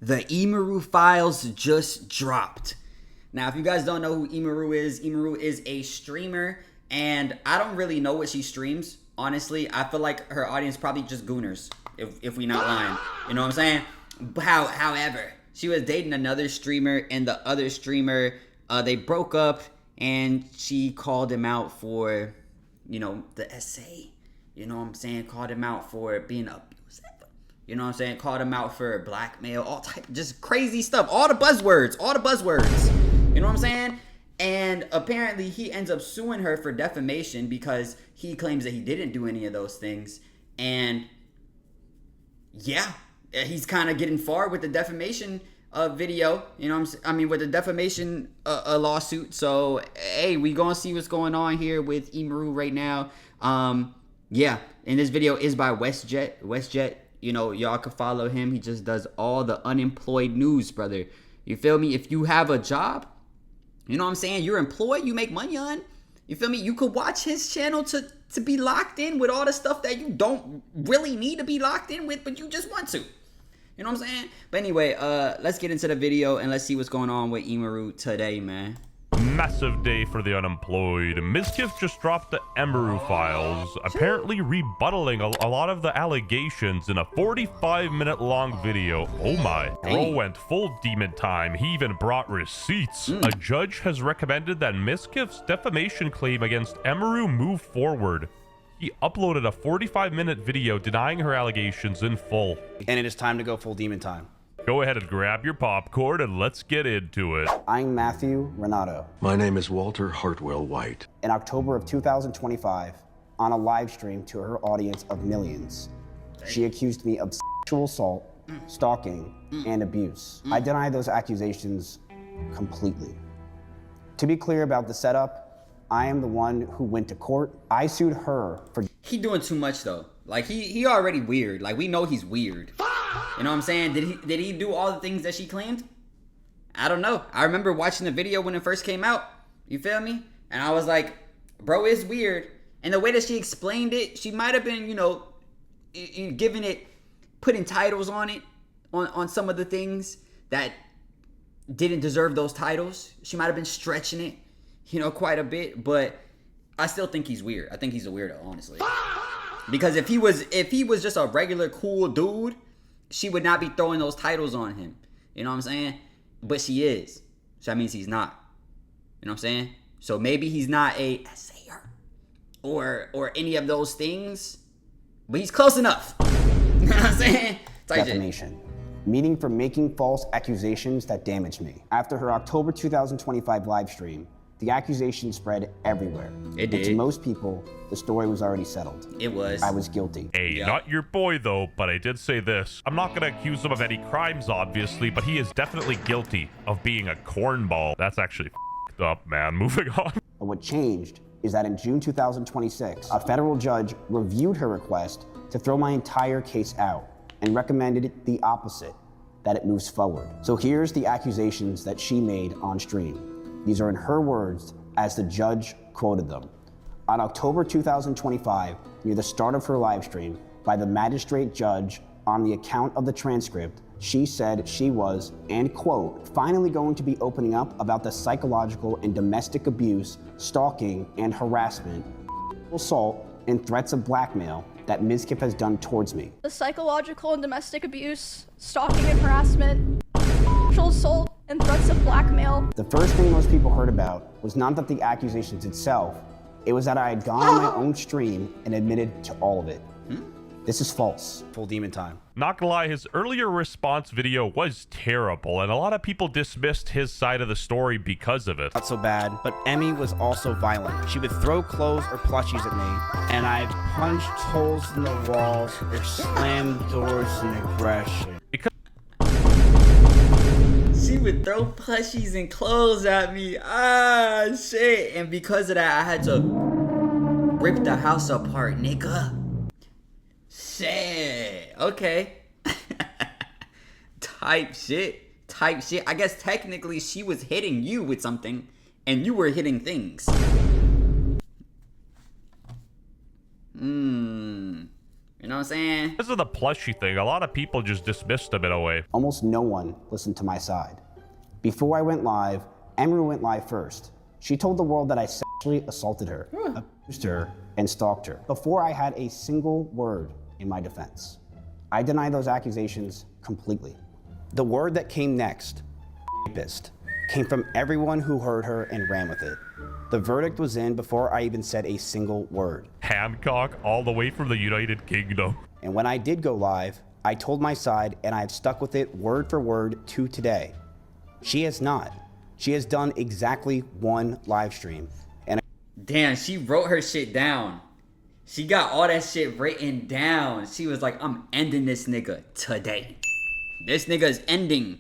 the Emiru files just dropped. Now, if you guys don't know who Emiru is a streamer, and I don't really know what she streams. Honestly, I feel like her audience probably just gooners, if we not lying. You know what I'm saying? However, she was dating another streamer, and the other streamer, they broke up, and she called him out for, you know, the essay. You know what I'm saying? Called him out for being abusive. You know what I'm saying? Called him out for blackmail, all type, just crazy stuff. All the buzzwords. You know what I'm saying? And apparently he ends up suing her for defamation because he claims that he didn't do any of those things. And yeah, he's kind of getting far with the defamation video. You know what I mean, with the defamation lawsuit. So, hey, we gonna see what's going on here with Emiru right now. Yeah, and this video is by WestJet. You know, y'all can follow him. He just does all the unemployed news, brother. You feel me? If you have a job, you know what I'm saying? You're employed, you make money on. You feel me? You could watch his channel to be locked in with all the stuff that you don't really need to be locked in with, but you just want to. You know what I'm saying? But anyway, let's get into the video and let's see what's going on with Emiru today, man. Massive day for the unemployed. mcQueenOnAir just dropped the Emiru files, apparently rebuttaling a lot of the allegations in a 45-minute long video. Oh my. Bro went full demon time. He even brought receipts. A judge has recommended that mcQueenOnAir's defamation claim against Emiru move forward. He uploaded a 45-minute video denying her allegations in full. And it is time to go full demon time. Go ahead and grab your popcorn and let's get into it. I'm Matthew Renato. My name is Walter Hartwell White. In October of 2025, on a live stream to her audience of millions, she accused me of sexual assault, stalking, and abuse. I deny those accusations completely. To be clear about the setup, I am the one who went to court. I sued her for... He doing too much though. Like he already weird. Like we know he's weird. You know what I'm saying? Did he do all the things that she claimed? I don't know. I remember watching the video when it first came out. You feel me? And I was like, bro, it's weird. And the way that she explained it, she might have been, you know, giving it, putting titles on it, on some of the things that didn't deserve those titles. She might have been stretching it, you know, quite a bit. But I still think he's weird. I think he's a weirdo, honestly. Because if he was just a regular cool dude, she would not be throwing those titles on him. You know what I'm saying? But she is. So that means he's not. You know what I'm saying? So maybe he's not a essayer or any of those things. But he's close enough. You know what I'm saying? defamation, meaning for making false accusations that damaged me. After her October 2025 live stream, the accusation spread everywhere. It did. And to most people, the story was already settled. It was. I was guilty. Hey, not your boy though, but I did say this. I'm not gonna accuse him of any crimes, obviously, but he is definitely guilty of being a cornball. That's actually f***ed up, man. Moving on. But what changed is that in June 2026, a federal judge reviewed her request to throw my entire case out and recommended the opposite, that it moves forward. So here's the accusations that she made on stream. These are in her words as the judge quoted them. On October 2025, near the start of her live stream, by the magistrate judge on the account of the transcript, she said she was, and quote, finally going to be opening up about the psychological and domestic abuse, stalking and harassment, assault, and threats of blackmail that mcQueenOnAir has done towards me. The psychological and domestic abuse, stalking and harassment, sexual assault, and threats of blackmail. The first thing most people heard about was not that the accusations itself, it was that I had gone on my own stream and admitted to all of it. This is false. Full demon time. Not gonna lie, his earlier response video was terrible, and a lot of people dismissed his side of the story because of it. Not so bad, but Emmy was also violent. She would throw clothes or plushies at me, and I punched holes in the walls or slammed doors in aggression. She would throw plushies and clothes at me. Ah, shit. And because of that, I had to rip the house apart, nigga. Shit. Okay. Type shit. I guess technically she was hitting you with something and you were hitting things. You know know what I'm saying? This is the plushie thing. A lot of people just dismissed him in a way. Almost no one listened to my side. Before I went live, Emiru went live first. She told the world that I sexually assaulted her, abused her, and stalked her, before I had a single word in my defense. I deny those accusations completely. The word that came next, rapist, came from everyone who heard her and ran with it. The verdict was in before I even said a single word. Hancock all the way from the United Kingdom. And when I did go live, I told my side and I've stuck with it word for word to today. She has not. She has done exactly one live stream. And Damn, she wrote her shit down. She got all that shit written down. She was like, I'm ending this nigga today. This nigga is ending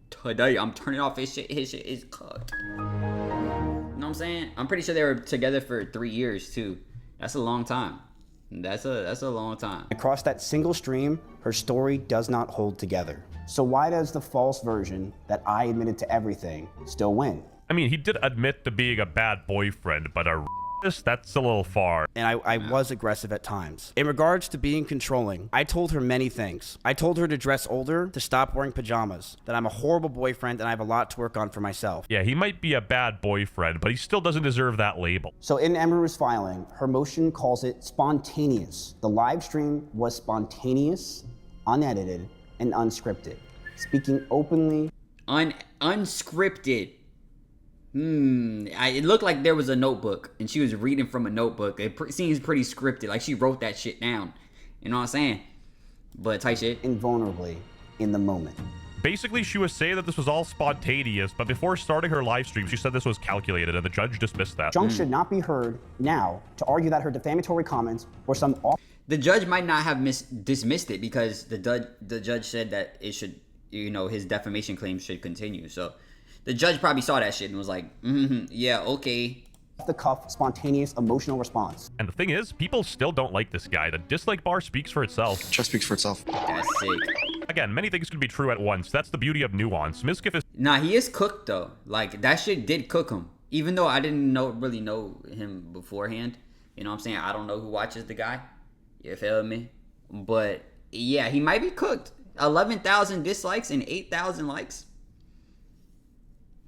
today. I'm turning off his shit. His shit is cooked. You know what I'm saying? I'm pretty sure they were together for 3 years too. That's a long time. That's a long time. across that single stream, her story does not hold together. So why does the false version that I admitted to everything still win? I mean, he did admit to being a bad boyfriend, but a rapist, that's a little far. And I was aggressive at times. In regards to being controlling, I told her many things. I told her to dress older, to stop wearing pajamas, that I'm a horrible boyfriend and I have a lot to work on for myself. Yeah, he might be a bad boyfriend, but he still doesn't deserve that label. So in Emiru's filing, her motion calls it spontaneous. The live stream was spontaneous, unedited, and unscripted. Speaking openly. Unscripted. It looked like there was a notebook and she was reading from a notebook. It seems pretty scripted, like she wrote that shit down. You know what I'm saying? But type shit. Invulnerably in the moment. Basically, she was saying that this was all spontaneous, but before starting her live stream, she said this was calculated, and the judge dismissed that. Junk should not be heard now to argue that her defamatory comments or some The judge might not have dismissed it because the judge said that it should, his defamation claims should continue. So the judge probably saw that shit and was like, yeah, okay. the cuff, spontaneous, emotional response. And the thing is, people still don't like this guy. The dislike bar speaks for itself. Just speaks for itself. That's sick. Again, many things can be true at once. That's the beauty of nuance. mcQueenOnAir is Nah, he is cooked though. Like that shit did cook him. Even though I didn't really know him beforehand. You know what I'm saying? I don't know who watches the guy. You feel me? But yeah, he might be cooked. 11,000 dislikes and 8,000 likes.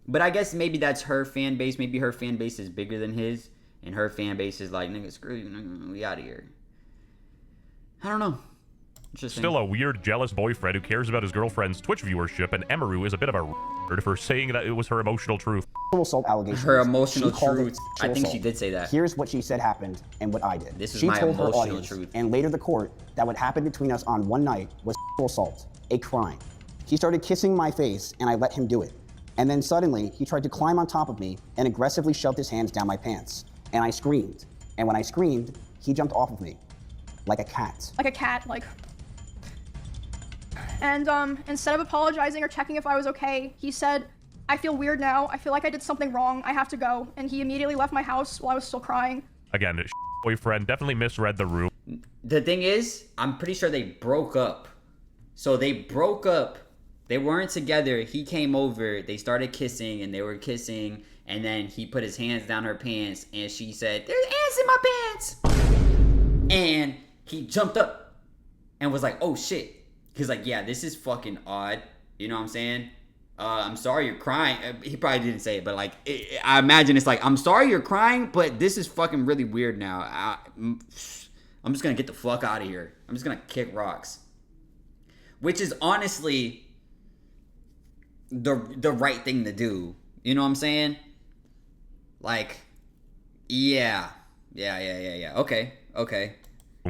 But I guess maybe that's her fan base. Maybe her fan base is bigger than his. And her fan base is like, nigga, screw you, nigga, we out of here. I don't know. still a weird, jealous boyfriend who cares about his girlfriend's Twitch viewership, and Emiru is a bit of a for saying that it was her emotional truth. Assault allegations. Her emotional She called it truth. I think she assault. did say that. Here's what she said happened and what I did. This is she my told her emotional audience, truth. and later the court, that what happened between us on one night was assault, a crime. He started kissing my face and I let him do it. And then suddenly he tried to climb on top of me and aggressively shoved his hands down my pants. And I screamed. And when I screamed, he jumped off of me like a cat. Like a cat, like. And instead of apologizing or checking if I was okay, he said, I feel weird now. I feel like I did something wrong. I have to go. And he immediately left my house while I was still crying. Again, boyfriend definitely misread the room. The thing is, I'm pretty sure they broke up. So they broke up. They weren't together. He came over. They started kissing and they were kissing. And then he put his hands down her pants and she said, there's ants in my pants. And he jumped up and was like, oh shit. He's like, yeah, this is fucking odd. You know what I'm saying? I'm sorry you're crying. He probably didn't say it, but like, I imagine it's like, I'm sorry you're crying, but this is fucking really weird now. I'm just gonna get the fuck out of here. I'm just gonna kick rocks. Which is honestly the right thing to do. You know what I'm saying? Like, yeah. Okay.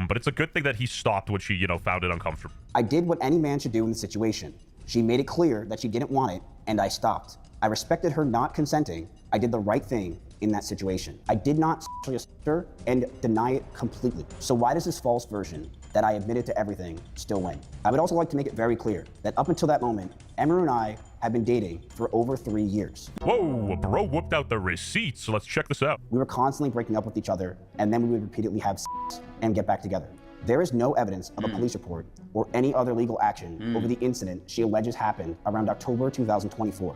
But it's a good thing that he stopped when she, found it uncomfortable. I did what any man should do in the situation. She made it clear that she didn't want it, and I stopped. I respected her not consenting. I did the right thing in that situation. I did not sexually assault her and deny it completely. So why does this false version that I admitted to everything still win? I would also like to make it very clear that up until that moment, Emiru and I have been dating for over 3 years. Whoa, bro whipped out the receipts, so let's check this out. We were constantly breaking up with each other, and then we would repeatedly have sex and get back together. There is no evidence of a police report or any other legal action over the incident she alleges happened around October 2024.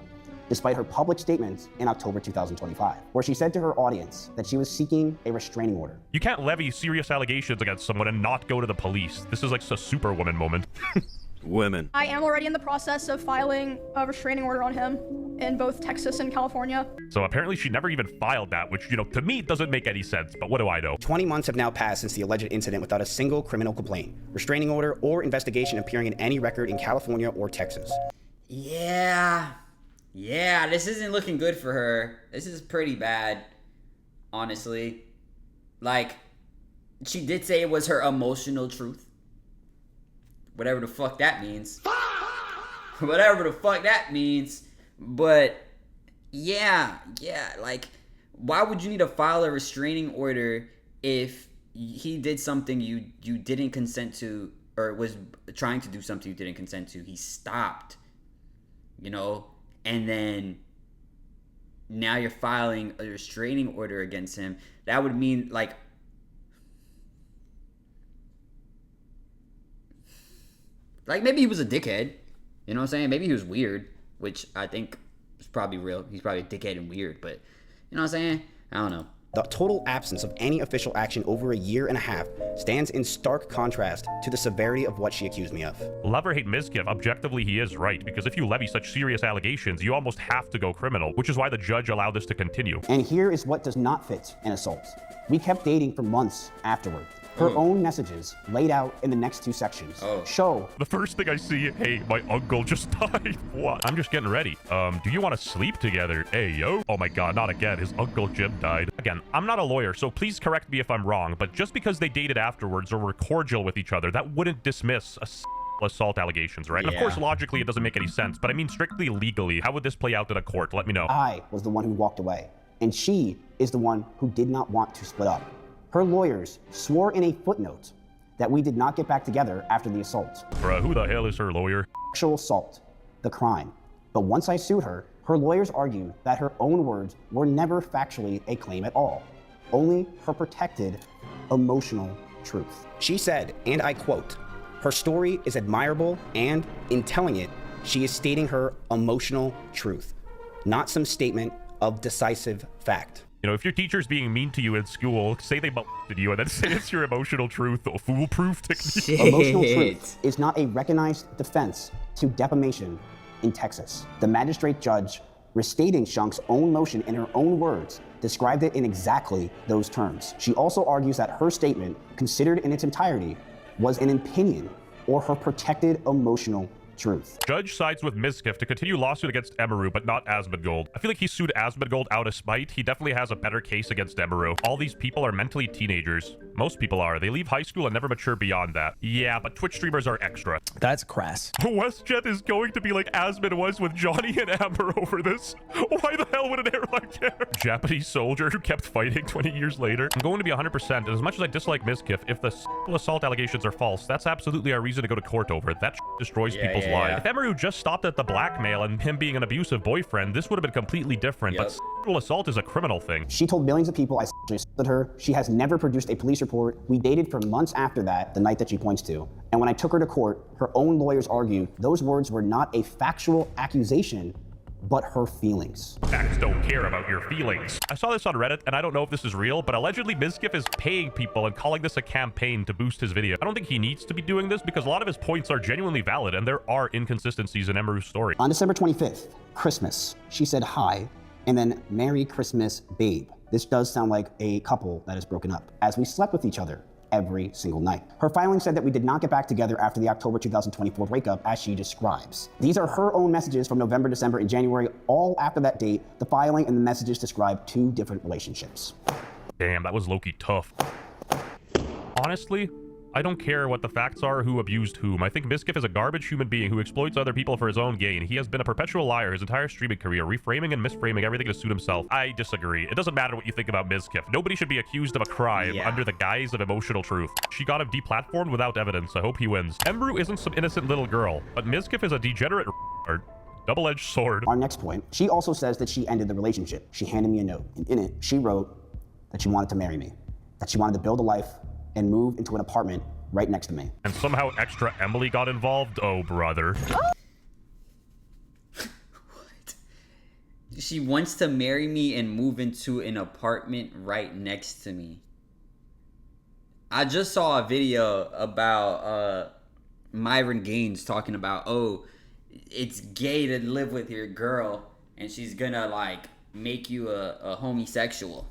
despite her public statements in October 2025, where she said to her audience that she was seeking a restraining order. You can't levy serious allegations against someone and not go to the police. This is like a superwoman moment. Women. I am already in the process of filing a restraining order on him in both Texas and California. So apparently she never even filed that, which, you know, to me doesn't make any sense, but what do I know? 20 months have now passed since the alleged incident without a single criminal complaint, restraining order, or investigation appearing in any record in California or Texas. Yeah, this isn't looking good for her. This is pretty bad, honestly. Like, she did say it was her emotional truth. Whatever the fuck that means. Whatever the fuck that means. But, yeah, like, why would you need to file a restraining order if he did something you didn't consent to, or was trying to do something you didn't consent to? He stopped, you know, and then now you're filing a restraining order against him. That would mean, like, maybe he was a dickhead. You know what I'm saying? Maybe he was weird, which I think is probably real. He's probably a dickhead and weird, but you know what I'm saying? I don't know. The total absence of any official action over a year and a half stands in stark contrast to the severity of what she accused me of. Love or hate Mizkif, objectively he is right, because if you levy such serious allegations, you almost have to go criminal, which is why the judge allowed this to continue. And here is what does not fit an assault. We kept dating for months afterward. Her own messages, laid out in the next two sections, show... The first thing I see, hey, my uncle just died. What? I'm just getting ready. Do you want to sleep together? Hey, yo. Oh my god, not again. His Uncle Jim died. Again, I'm not a lawyer, so please correct me if I'm wrong, but just because they dated afterwards or were cordial with each other, that wouldn't dismiss assault allegations, right? And of course, logically, it doesn't make any sense, but I mean, strictly legally, how would this play out in a court? Let me know. I was the one who walked away, and she is the one who did not want to split up. Her lawyers swore in a footnote that we did not get back together after the assault. Bruh, who the hell is her lawyer? Sexual assault, the crime. But once I sued her, her lawyers argued that her own words were never factually a claim at all, only her protected emotional truth. She said, and I quote, "Her story is admirable, and in telling it, she is stating her emotional truth, not some statement of decisive fact." You know, if your teacher's being mean to you in school, say they molested you and then say it's your emotional truth, a foolproof technique. Emotional truth is not a recognized defense to defamation in Texas. The magistrate judge, restating Shunk's own motion in her own words, described it in exactly those terms. She also argues that her statement, considered in its entirety, was an opinion or her protected emotional truth. Judge sides with Mizkif to continue lawsuit against Emiru, but not Asmongold. I feel like he sued Asmongold out of spite. He definitely has a better case against Emiru. All these people are mentally teenagers. Most people are. They leave high school and never mature beyond that. Yeah, but Twitch streamers are extra. That's crass. WestJet is going to be like Asmon was with Johnny and Amber over this. Why the hell would an airline care? Japanese soldier who kept fighting 20 years later. I'm going to be 100%, and as much as I dislike Mizkif, if the assault allegations are false, that's absolutely our reason to go to court over it. That destroys people's lives. If Emiru just stopped at the blackmail and him being an abusive boyfriend, this would have been completely different, but sexual assault is a criminal thing. She told millions of people I sexually assaulted her. She has never produced a police report. We dated for months after that, the night that she points to. And when I took her to court, her own lawyers argued those words were not a factual accusation, but her feelings. Facts don't care about your feelings. I saw this on Reddit, and I don't know if this is real, but allegedly Mizkif is paying people and calling this a campaign to boost his video. I don't think he needs to be doing this because a lot of his points are genuinely valid, and there are inconsistencies in Emiru's story. On December 25th, Christmas, she said hi, and then Merry Christmas, babe. This does sound like a couple that is broken up, as we slept with each other every single night. Her filing said that we did not get back together after the October 2024 breakup, as she describes. These are her own messages from November, December, and January. All after that date, the filing and the messages describe two different relationships. Damn, that was low-key tough. Honestly, I don't care what the facts are, who abused whom. I think Mizkif is a garbage human being who exploits other people for his own gain. He has been a perpetual liar his entire streaming career, reframing and misframing everything to suit himself. I disagree. It doesn't matter what you think about Mizkif. Nobody should be accused of a crime under the guise of emotional truth. She got him deplatformed without evidence. I hope he wins. Emiru isn't some innocent little girl, but Mizkif is a degenerate double-edged sword. Our next point, she also says that she ended the relationship. She handed me a note, and in it, she wrote that she wanted to marry me, that she wanted to build a life and move into an apartment right next to me. And somehow extra Emily got involved? Oh, brother. What? She wants to marry me and move into an apartment right next to me. I just saw a video about Myron Gaines talking about, oh, it's gay to live with your girl and she's gonna like make you a homosexual.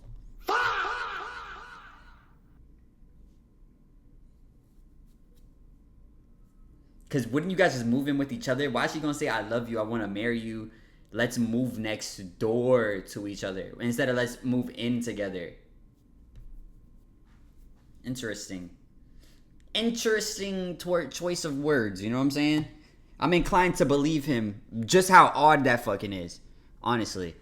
Because wouldn't you guys just move in with each other? Why is she gonna say, I love you, I wanna marry you, let's move next door to each other instead of let's move in together? Interesting choice of words, you know what I'm saying? I'm inclined to believe him, just how odd that fucking is, honestly.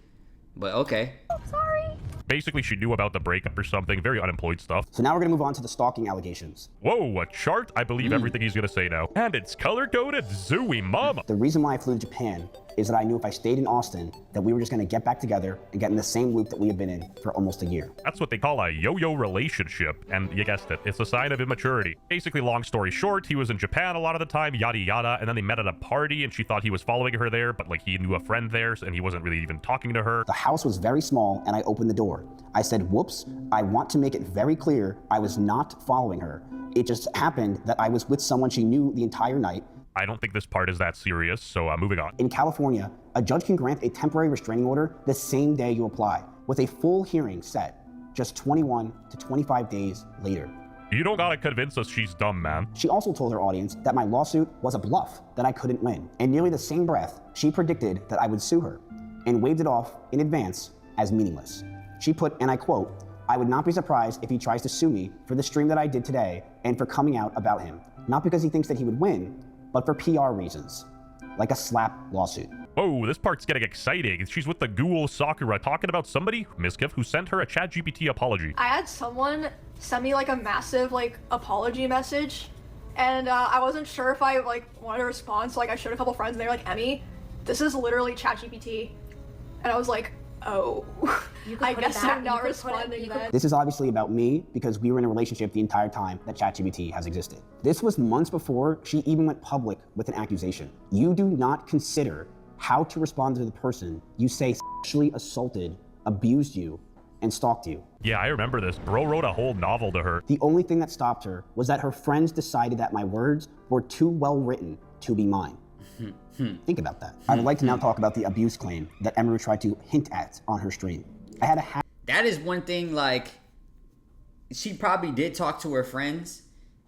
But okay. Sorry. Basically, she knew about the breakup or something. Very unemployed stuff. So now we're going to move on to the stalking allegations. Whoa, a chart? I believe everything he's going to say now. And it's color-coded. Zooey mama. The reason why I flew to Japan is that I knew if I stayed in Austin, that we were just going to get back together and get in the same loop that we have been in for almost a year. That's what they call a yo-yo relationship. And you guessed it, it's a sign of immaturity. Basically, long story short, he was in Japan a lot of the time, yada yada, and then they met at a party and she thought he was following her there, but like he knew a friend there and he wasn't really even talking to her. The house was very small and I opened the door. I said, whoops, I want to make it very clear I was not following her. It just happened that I was with someone she knew the entire night. I don't think this part is that serious, so moving on. In California, a judge can grant a temporary restraining order the same day you apply, with a full hearing set just 21 to 25 days later. You don't gotta convince us she's dumb, man. She also told her audience that my lawsuit was a bluff, that I couldn't win. In nearly the same breath, she predicted that I would sue her and waved it off in advance as meaningless. She put, and I quote, I would not be surprised if he tries to sue me for the stream that I did today and for coming out about him. Not because he thinks that he would win, but for PR reasons, like a slap lawsuit. Whoa, this part's getting exciting. She's with the ghoul Sakura talking about somebody, Miskiff, who sent her a ChatGPT apology. I had someone send me like a massive like apology message, and I wasn't sure if I like wanted to respond, so like I showed a couple friends and they were like, Emmy, this is literally ChatGPT. And I was like, oh, I guess I'm not responding then. This is obviously about me because we were in a relationship the entire time that ChatGPT has existed. This was months before she even went public with an accusation. You do not consider how to respond to the person you say sexually assaulted, abused you, and stalked you. Yeah, I remember this. Bro wrote a whole novel to her. The only thing that stopped her was that her friends decided that my words were too well written to be mine. Think about that. I would like to now talk about the abuse claim that Emiru tried to hint at on her stream. I had a That is one thing, like, she probably did talk to her friends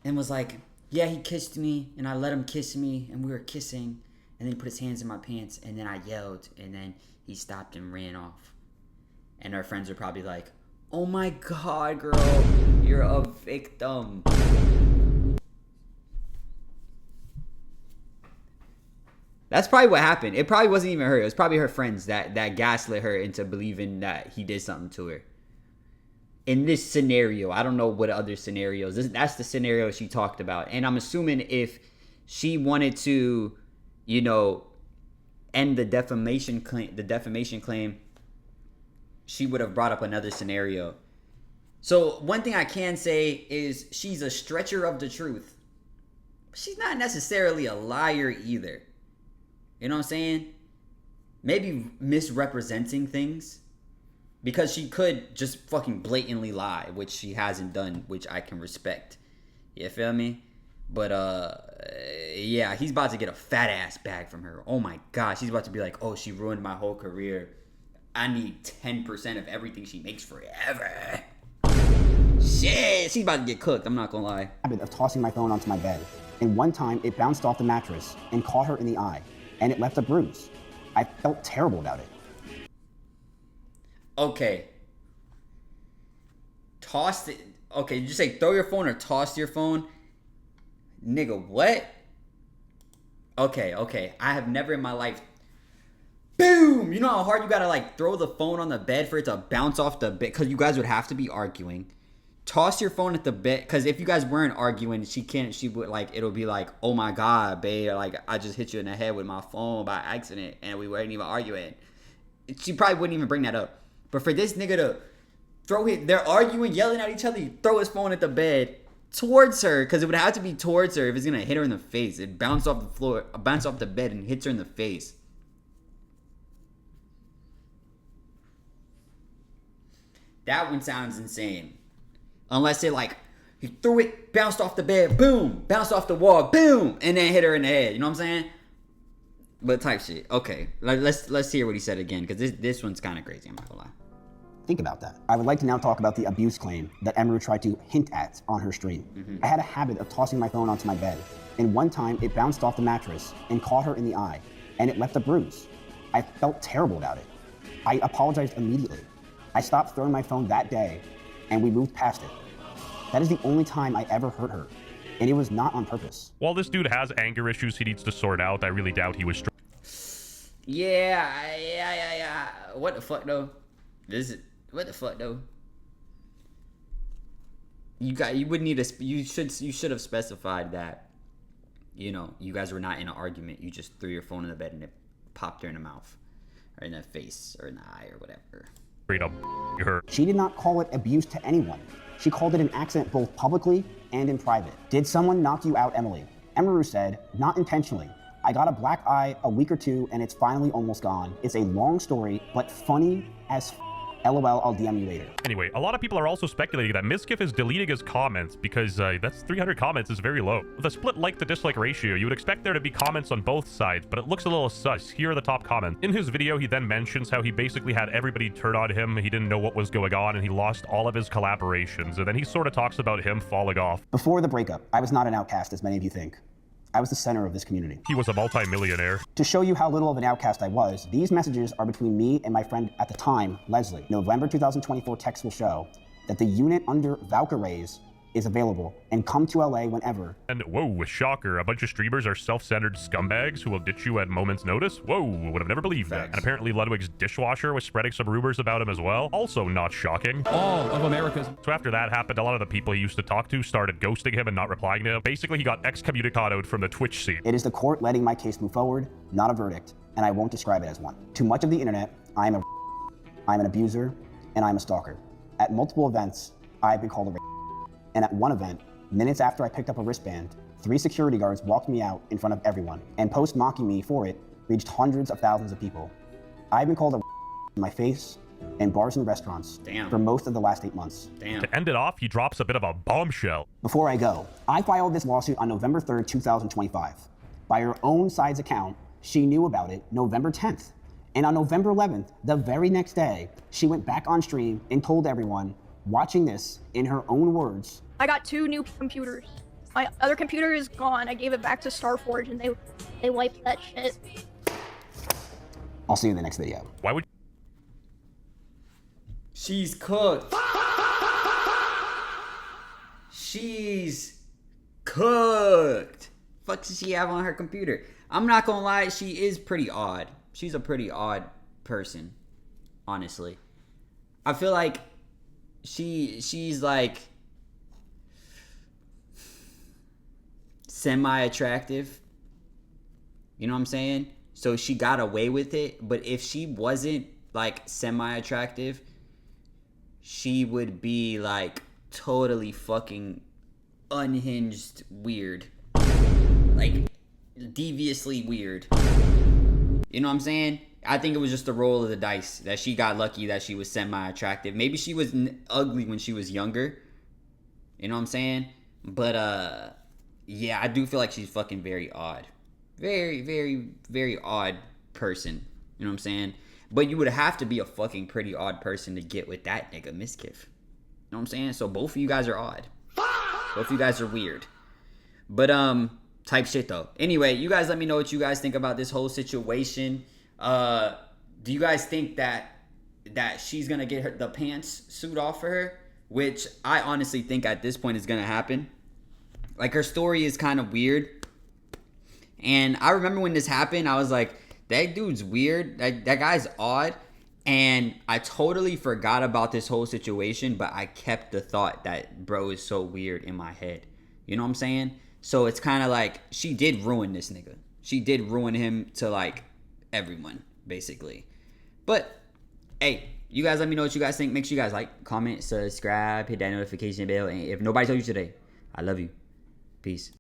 and was like, yeah, he kissed me and I let him kiss me and we were kissing and then he put his hands in my pants and then I yelled and then he stopped and ran off. And her friends are probably like, oh my God, girl, you're a victim. That's probably what happened. It probably wasn't even her. It was probably her friends that gaslit her into believing that he did something to her. In this scenario, I don't know what other scenarios. That's the scenario she talked about. And I'm assuming if she wanted to, you know, end the defamation claim, she would have brought up another scenario. So one thing I can say is she's a stretcher of the truth. She's not necessarily a liar either. You know what I'm saying? Maybe misrepresenting things. Because she could just fucking blatantly lie, which she hasn't done, which I can respect. You feel me? But, yeah, he's about to get a fat ass bag from her. Oh my God, she's about to be like, oh, she ruined my whole career. I need 10% of everything she makes forever. Shit, she's about to get cooked, I'm not gonna lie. Habit of tossing my phone onto my bed. And one time, it bounced off the mattress and caught her in the eye. And it left a bruise. I felt terrible about it. Okay. Tossed it. Okay, did you say throw your phone or toss your phone? Nigga, what? Okay. I have never in my life. Boom! You know how hard you gotta like throw the phone on the bed for it to bounce off the bed? Because you guys would have to be arguing. Toss your phone at the bed, because if you guys weren't arguing, she would like, it'll be like, oh my God, babe, like I just hit you in the head with my phone by accident and we weren't even arguing. She probably wouldn't even bring that up. But for this nigga to throw it, they're arguing, yelling at each other, he throw his phone at the bed towards her, because it would have to be towards her if it's gonna hit her in the face. It bounced off the floor, bounced off the bed and hits her in the face. That one sounds insane. Unless it like, he threw it, bounced off the bed, boom, bounced off the wall, boom, and then hit her in the head. You know what I'm saying? But type shit. Okay, let's hear what he said again, because this one's kind of crazy. I'm not gonna lie. Think about that. I would like to now talk about the abuse claim that Emiru tried to hint at on her stream. I had a habit of tossing my phone onto my bed, and one time it bounced off the mattress and caught her in the eye, and it left a bruise. I felt terrible about it. I apologized immediately. I stopped throwing my phone that day, and we moved past it. That is the only time I ever hurt her, and it was not on purpose. While this dude has anger issues he needs to sort out, I really doubt he was Yeah. What the fuck though? What the fuck though? You should have specified that, you know, you guys were not in an argument. You just threw your phone in the bed and it popped her in the mouth or in the face or in the eye or whatever. straight up hurt. She did not call it abuse to anyone. She called it an accident both publicly and in private. Did someone knock you out, Emily? Emiru said, not intentionally. I got a black eye a week or two and it's finally almost gone. It's a long story, but funny as LOL, I'll DM you later. Anyway, a lot of people are also speculating that mcQueenOnAir is deleting his comments because that's 300 comments is very low. With a split like to dislike ratio, you would expect there to be comments on both sides, but it looks a little sus. Here are the top comments. In his video, he then mentions how he basically had everybody turn on him, he didn't know what was going on, and he lost all of his collaborations, and then he sort of talks about him falling off. Before the breakup, I was not an outcast as many of you think. I was the center of this community. He was a multi-millionaire. To show you how little of an outcast I was, these messages are between me and my friend at the time, Leslie. November 2024 text will show that the unit under Valkyries is available and come to LA whenever. And whoa, shocker, a bunch of streamers are self-centered scumbags who will ditch you at moment's notice? Whoa, would have never believed that. And apparently Ludwig's dishwasher was spreading some rumors about him as well. Also not shocking. All of America's. So after that happened, a lot of the people he used to talk to started ghosting him and not replying to him. Basically, he got excommunicated from the Twitch scene. It is the court letting my case move forward, not a verdict, and I won't describe it as one. To much of the internet, I'm an abuser, and I'm a stalker. At multiple events, I've been called a and at one event, minutes after I picked up a wristband, 3 security guards walked me out in front of everyone, and post mocking me for it reached hundreds of thousands of people. I've been called a in my face in bars and restaurants for most of the last 8 months. To end it off, he drops a bit of a bombshell. Before I go, I filed this lawsuit on November 3rd, 2025. By her own side's account, she knew about it November 10th. And on November 11th, the very next day, she went back on stream and told everyone, watching this in her own words, I got 2 new computers. My other computer is gone. I gave it back to Starforge and they wiped that shit. I'll see you in the next video. Why would She's cooked. She's cooked. Fuck does she have on her computer? I'm not gonna lie, she is pretty odd. She's a pretty odd person, honestly. I feel like she's like semi-attractive. You know what I'm saying? So she got away with it, but if she wasn't like semi-attractive, she would be like totally fucking unhinged weird. Like deviously weird. You know what I'm saying? I think it was just a roll of the dice that she got lucky that she was semi-attractive. Maybe she was ugly when she was younger. You know what I'm saying? But yeah, I do feel like she's fucking very odd. Very, very, very odd person. You know what I'm saying? But you would have to be a fucking pretty odd person to get with that nigga, mcQueenOnAir. You know what I'm saying? So both of you guys are odd. Both of you guys are weird. But type shit though. Anyway, you guys let me know what you guys think about this whole situation. Do you guys think that she's gonna get the pants suit off for her? Which I honestly think at this point is gonna happen. Like, her story is kind of weird. And I remember when this happened, I was like, that dude's weird. That guy's odd. And I totally forgot about this whole situation, but I kept the thought that bro is so weird in my head. You know what I'm saying? So it's kind of like, she did ruin this nigga. She did ruin him to, like, everyone, basically. But, hey, you guys let me know what you guys think. Make sure you guys like, comment, subscribe, hit that notification bell. And if nobody told you today, I love you. Peace.